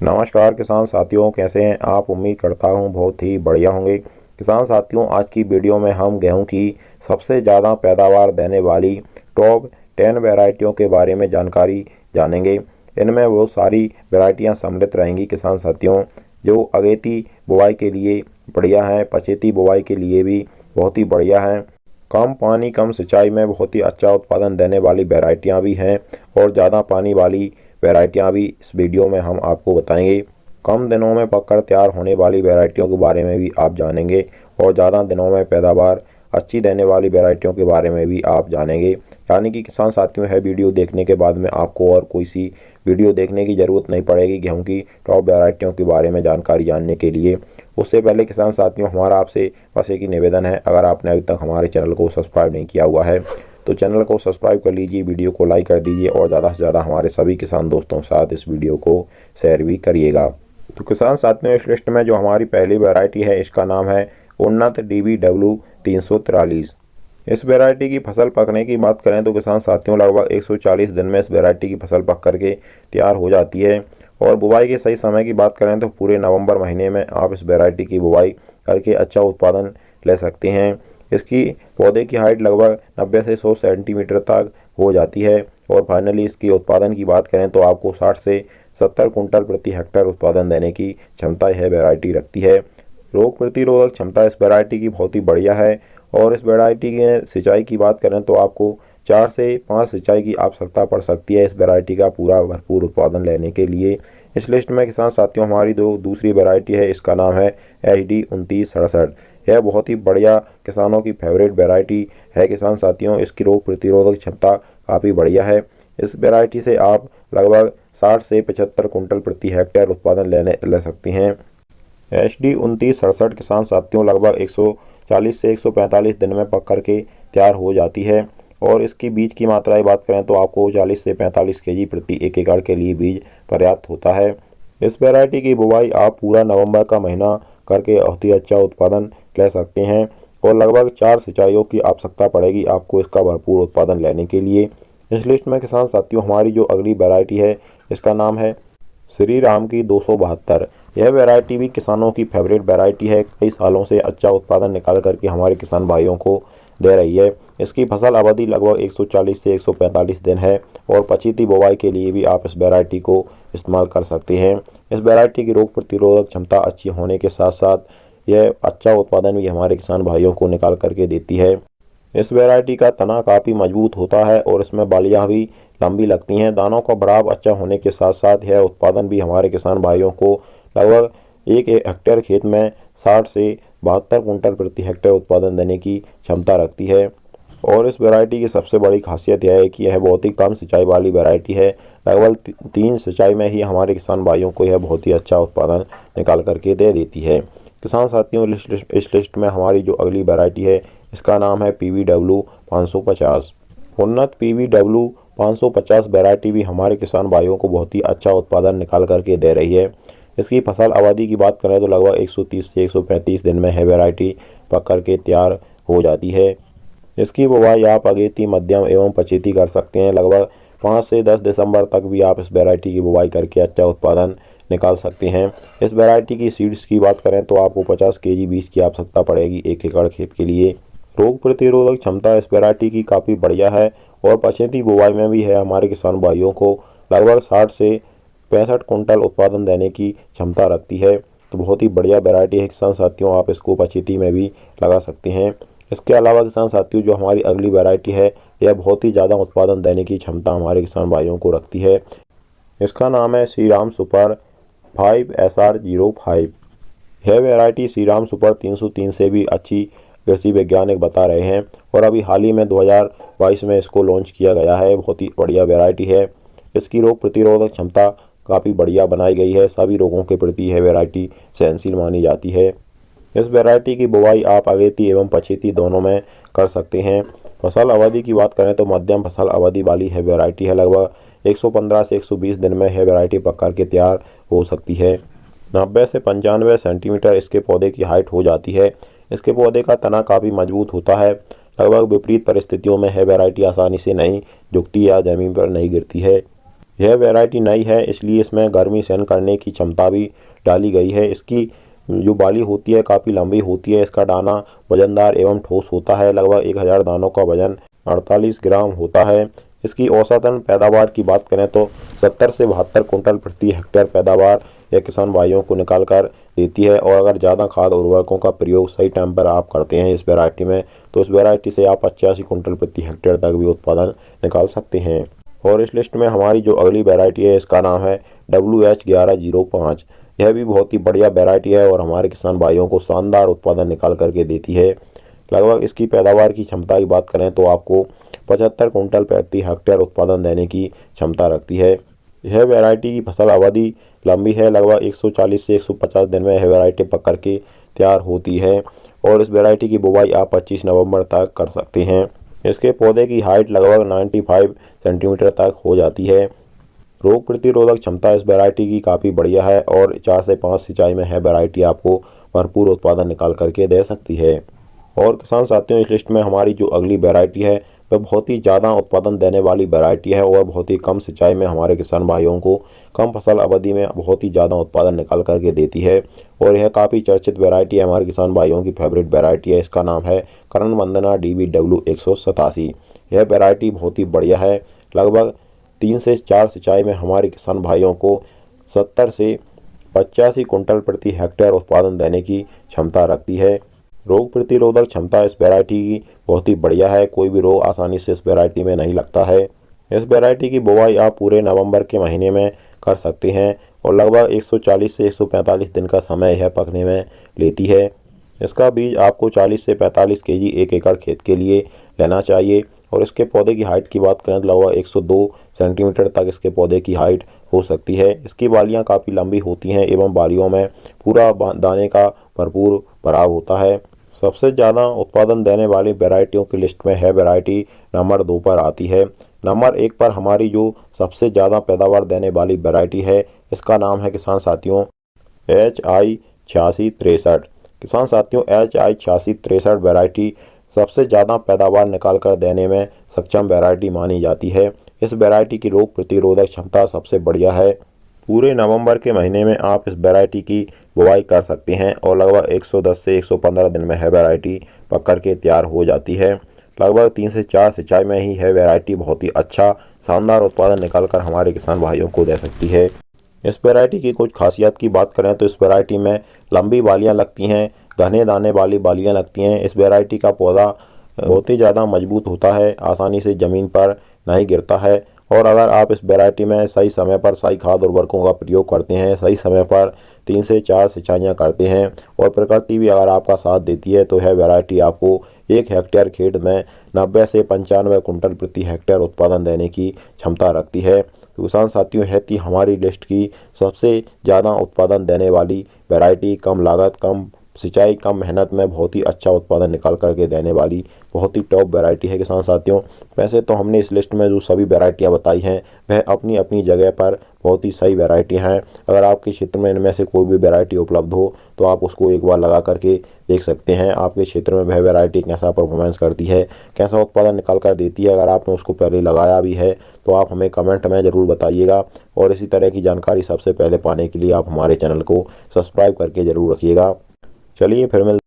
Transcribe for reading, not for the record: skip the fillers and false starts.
नमस्कार किसान साथियों, कैसे हैं आप। उम्मीद करता हूं बहुत ही बढ़िया होंगे। किसान साथियों, आज की वीडियो में हम गेहूं की सबसे ज़्यादा पैदावार देने वाली टॉप 10 वैरायटियों के बारे में जानकारी जानेंगे। इनमें वो सारी वैरायटियां सम्मिलित रहेंगी किसान साथियों, जो अगेती बुवाई के लिए बढ़िया हैं, पछेती बुवाई के लिए भी बहुत ही बढ़िया हैं। कम पानी कम सिंचाई में बहुत ही अच्छा उत्पादन देने वाली वैरायटियाँ भी हैं और ज़्यादा पानी वाली वैरायटियाँ भी इस वीडियो में हम आपको बताएंगे। कम दिनों में पककर तैयार होने वाली वैरायटियों के बारे में भी आप जानेंगे और ज़्यादा दिनों में पैदावार अच्छी देने वाली वैरायटियों के बारे में भी आप जानेंगे। यानी कि किसान साथियों, है वीडियो देखने के बाद में आपको और कोई सी वीडियो देखने की ज़रूरत नहीं पड़ेगी गेहूं की टॉप वैरायटियों के बारे में जानकारी जानने के लिए। उससे पहले किसान साथियों, हमारा आपसे बस एक ही निवेदन है, अगर आपने अभी तक हमारे चैनल को सब्सक्राइब नहीं किया हुआ है तो चैनल को सब्सक्राइब कर लीजिए, वीडियो को लाइक कर दीजिए और ज़्यादा से ज़्यादा हमारे सभी किसान दोस्तों के साथ इस वीडियो को शेयर भी करिएगा। तो किसान साथियों, इस लिस्ट में जो हमारी पहली वैरायटी है इसका नाम है उन्नत DBW 343। इस वैरायटी की फसल पकने की बात करें तो किसान साथियों, लगभग 140 दिन में इस वैरायटी की फसल पक करके तैयार हो जाती है। और बुवाई के सही समय की बात करें तो पूरे नवंबर महीने में आप इस वैरायटी की बुवाई करके अच्छा उत्पादन ले सकते हैं। इसकी पौधे की हाइट लगभग 90 से 100 सेंटीमीटर तक हो जाती है और फाइनली इसकी उत्पादन की बात करें तो आपको 60 से 70 कुंटल प्रति हेक्टेयर उत्पादन देने की क्षमता यह वैरायटी रखती है। रोग प्रतिरोधक क्षमता इस वैरायटी की बहुत ही बढ़िया है और इस वैरायटी के सिंचाई की बात करें तो आपको 4 से 5 सिंचाई की आवश्यकता पड़ सकती है इस वैरायटी का पूरा भरपूर उत्पादन लेने के लिए। इस लिस्ट में किसान साथियों, हमारी दूसरी वैरायटी है, इसका नाम है HD 2967। यह बहुत ही बढ़िया किसानों की फेवरेट वैरायटी है किसान साथियों। इसकी रोग प्रतिरोधक क्षमता काफ़ी बढ़िया है। इस वैरायटी से आप लगभग 60 से 75 कुंटल प्रति हेक्टेयर उत्पादन ले सकते हैं। HD 2967 किसान साथियों लगभग 140 से 145 दिन में पक करके तैयार हो जाती है और इसकी बीज की मात्रा की बात करें तो आपको 40 से 45 kg प्रति 1 एकड़ के लिए बीज पर्याप्त होता है। इस वैरायटी की बुवाई आप पूरा नवंबर का महीना करके बहुत ही अच्छा उत्पादन ले सकते हैं और लगभग 4 सिंचाइयों की आवश्यकता पड़ेगी आपको इसका भरपूर उत्पादन लेने के लिए। इस लिस्ट में किसान साथियों, हमारी जो अगली वैरायटी है इसका नाम है श्री राम की 272। यह वैरायटी भी किसानों की फेवरेट वैरायटी है, कई सालों से अच्छा उत्पादन निकाल करके हमारे किसान भाइयों को दे रही है। इसकी फसल अवधि लगभग 140 से 145 दिन है और पछेती बुवाई के लिए भी आप इस वैरायटी को इस्तेमाल कर सकते हैं। इस वैरायटी की रोग प्रतिरोधक क्षमता अच्छी होने के साथ साथ यह अच्छा उत्पादन भी हमारे किसान भाइयों को निकाल करके देती है। इस वैरायटी का तना काफ़ी मजबूत होता है और इसमें बालियाँ भी लंबी लगती हैं। दानों का बढ़ाव अच्छा होने के साथ साथ यह उत्पादन भी हमारे किसान भाइयों को लगभग 1 हेक्टेयर खेत में 60 से 72 कुंटल प्रति हेक्टेयर उत्पादन देने की क्षमता रखती है। और इस वैरायटी की सबसे बड़ी खासियत यह है कि यह बहुत ही कम सिंचाई वाली वैरायटी है। लगभग 3 सिंचाई में ही हमारे किसान भाइयों को यह बहुत ही अच्छा उत्पादन निकाल करके दे देती है। किसान साथियों, इस लिस्ट में हमारी जो अगली वैरायटी है इसका नाम है PVW 550। उन्नत PVW 550 वैरायटी भी हमारे किसान भाइयों को बहुत ही अच्छा उत्पादन निकाल करके दे रही है। इसकी फसल अवधि की बात करें तो लगभग 130 से 135 दिन में यह वैरायटी पक करके तैयार हो जाती है। इसकी बुवाई आप अगेती, मध्यम एवं पछेती कर सकते हैं। लगभग 5 से 10 दिसंबर तक भी आप इस वैरायटी की बुवाई करके अच्छा उत्पादन निकाल सकते हैं। इस वैरायटी की सीड्स की बात करें तो आपको 50 kg बीज की आवश्यकता पड़ेगी 1 एकड़ खेत के लिए। रोग प्रतिरोधक क्षमता इस वैरायटी की काफ़ी बढ़िया है और पछेती बुवाई में भी है हमारे किसान भाइयों को लगभग 60 से 65 कुंटल उत्पादन देने की क्षमता रखती है। तो बहुत ही बढ़िया वैरायटी है किसान साथियों, आप इसको पछेती में भी लगा सकते हैं। इसके अलावा किसान साथियों, जो हमारी अगली वैरायटी है यह बहुत ही ज़्यादा उत्पादन देने की क्षमता हमारे किसान भाइयों को रखती है। इसका नाम है श्रीराम सुपर 5SR05। यह वैरायटी श्रीराम सुपर 303 से भी अच्छी कृषि वैज्ञानिक बता रहे हैं और अभी हाल ही में 2022 में इसको लॉन्च किया गया है। बहुत ही बढ़िया वैरायटी है। इसकी रोग प्रतिरोधक क्षमता काफ़ी बढ़िया बनाई गई है, सभी रोगों के प्रति यह वैरायटी सहनशील मानी जाती है। इस वैरायटी की बुवाई आप अगेती एवं पछेती दोनों में कर सकते हैं। फसल अवधि की बात करें तो मध्यम फसल अवधि वाली है वैरायटी है। लगभग 115 से 120 दिन में यह वैरायटी पक करके तैयार हो सकती है। 90 से 95 सेंटीमीटर इसके पौधे की हाइट हो जाती है। इसके पौधे का तना काफ़ी मजबूत होता है। लगभग विपरीत परिस्थितियों में यह वैरायटी आसानी से नहीं झुकती या ज़मीन पर नहीं गिरती है। यह वैरायटी नई है, इसलिए इसमें गर्मी सहन करने की क्षमता भी डाली गई है। इसकी जो बाली होती है काफ़ी लंबी होती है। इसका दाना वजनदार एवं ठोस होता है। लगभग 1000 दानों का वजन 48 ग्राम होता है। इसकी औसतन पैदावार की बात करें तो 70 से 72 कुंटल प्रति हेक्टेयर पैदावार यह किसान भाइयों को निकाल कर देती है। और अगर ज़्यादा खाद उर्वरकों का प्रयोग सही टाइम पर आप करते हैं इस वैरायटी में, तो इस वैरायटी से आप 85 कुंटल प्रति हेक्टेयर तक भी उत्पादन निकाल सकते हैं। और इस लिस्ट में हमारी जो अगली वैरायटी है इसका नाम है WH1105। यह भी बहुत ही बढ़िया वैरायटी है और हमारे किसान भाइयों को शानदार उत्पादन निकाल करके देती है। लगभग इसकी पैदावार की क्षमता की बात करें तो आपको 75 कुंटल प्रति हेक्टेयर उत्पादन देने की क्षमता रखती है। यह वैरायटी की फसल अवधि लंबी है। लगभग 140 से 150 दिन में यह वैरायटी पक करके तैयार होती है। और इस वैरायटी की बुवाई आप 25 नवंबर तक कर सकते हैं। इसके पौधे की हाइट लगभग 95 सेंटीमीटर तक हो जाती है। रोग प्रतिरोधक क्षमता इस वैरायटी की काफ़ी बढ़िया है और 4 से 5 सिंचाई में यह वैरायटी आपको भरपूर उत्पादन निकाल करके दे सकती है। और किसान साथियों, इस लिस्ट में हमारी जो अगली वैरायटी है वह बहुत ही ज़्यादा उत्पादन देने वाली वैरायटी है और बहुत ही कम सिंचाई में हमारे किसान भाइयों को कम फसल अवधि में बहुत ही ज़्यादा उत्पादन निकाल करके देती है। और यह काफ़ी चर्चित वैरायटी है, हमारे किसान भाइयों की फेवरेट वैरायटी है। इसका नाम है करण वंदना DBW187। यह वैरायटी बहुत ही बढ़िया है। लगभग 3 से 4 सिंचाई में हमारे किसान भाइयों को 70 से 85 कुंटल प्रति हेक्टेयर उत्पादन देने की क्षमता रखती है। रोग प्रतिरोधक क्षमता इस वैरायटी की बहुत ही बढ़िया है। कोई भी रोग आसानी से इस वैरायटी में नहीं लगता है। इस वैरायटी की बुवाई आप पूरे नवंबर के महीने में कर सकते हैं और लगभग 140 से 145 दिन का समय यह पकने में लेती है। इसका बीज आपको 40 से 45 केजी 1 एकड़ खेत के लिए लेना चाहिए। और इसके पौधे की हाइट की बात करें तो लगभग 102 सेंटीमीटर तक इसके पौधे की हाइट हो सकती है। इसकी बालियां काफ़ी लंबी होती हैं एवं बालियों में पूरा दाने का भरपूर भराव होता है। सबसे ज़्यादा उत्पादन देने वाली वैरायटियों की लिस्ट में है वैरायटी नंबर 2 पर आती है। नंबर 1 पर हमारी जो सबसे ज़्यादा पैदावार देने वाली वैरायटी है इसका नाम है किसान साथियों HI8663। किसान साथियों, HI8663 वैरायटी सबसे ज़्यादा पैदावार निकाल कर देने में सक्षम वैरायटी मानी जाती है। इस वैरायटी की रोग प्रतिरोधक क्षमता सबसे बढ़िया है। पूरे नवंबर के महीने में आप इस वैरायटी की बुवाई कर सकते हैं और लगभग 110 से 115 दिन में यह वैरायटी पक करके तैयार हो जाती है। लगभग 3 से 4 सिंचाई में ही यह वैरायटी बहुत ही अच्छा शानदार उत्पादन निकाल कर हमारे किसान भाइयों को दे सकती है। इस वैरायटी की कुछ खासियत की बात करें तो इस वैरायटी में लंबी बालियां लगती हैं, घने दाने वाली बालियां लगती हैं। इस वैरायटी का पौधा बहुत ही ज़्यादा मजबूत होता है, आसानी से ज़मीन पर नहीं गिरता है। और अगर आप इस वैरायटी में सही समय पर सही खाद उर्वरकों का प्रयोग करते हैं, सही समय पर 3 से 4 सिंचाइयाँ करते हैं और प्रकृति भी अगर आपका साथ देती है, तो यह वैरायटी आपको 1 हेक्टेयर खेत में 90 से 95 कुंटल प्रति हेक्टेयर उत्पादन देने की क्षमता रखती है। किसान साथियों, यह थी हमारी लिस्ट की सबसे ज़्यादा उत्पादन देने वाली वैरायटी। कम लागत, कम सिंचाई, कम मेहनत में बहुत ही अच्छा उत्पादन निकाल करके देने वाली बहुत ही टॉप वैरायटी है किसान साथियों। वैसे तो हमने इस लिस्ट में जो सभी वैरायटियां बताई हैं वह अपनी अपनी जगह पर बहुत ही सही वैरायटियां हैं। अगर आपके क्षेत्र में इनमें से कोई भी वैरायटी उपलब्ध हो तो आप उसको एक बार लगा करके देख सकते हैं आपके क्षेत्र में वह वैरायटी कैसा परफॉर्मेंस करती है, कैसा उत्पादन निकाल कर देती है। अगर आपने उसको पहले लगाया भी है तो आप हमें कमेंट में ज़रूर बताइएगा। और इसी तरह की जानकारी सबसे पहले पाने के लिए आप हमारे चैनल को सब्सक्राइब करके ज़रूर रखिएगा। चलिए फिर मिलते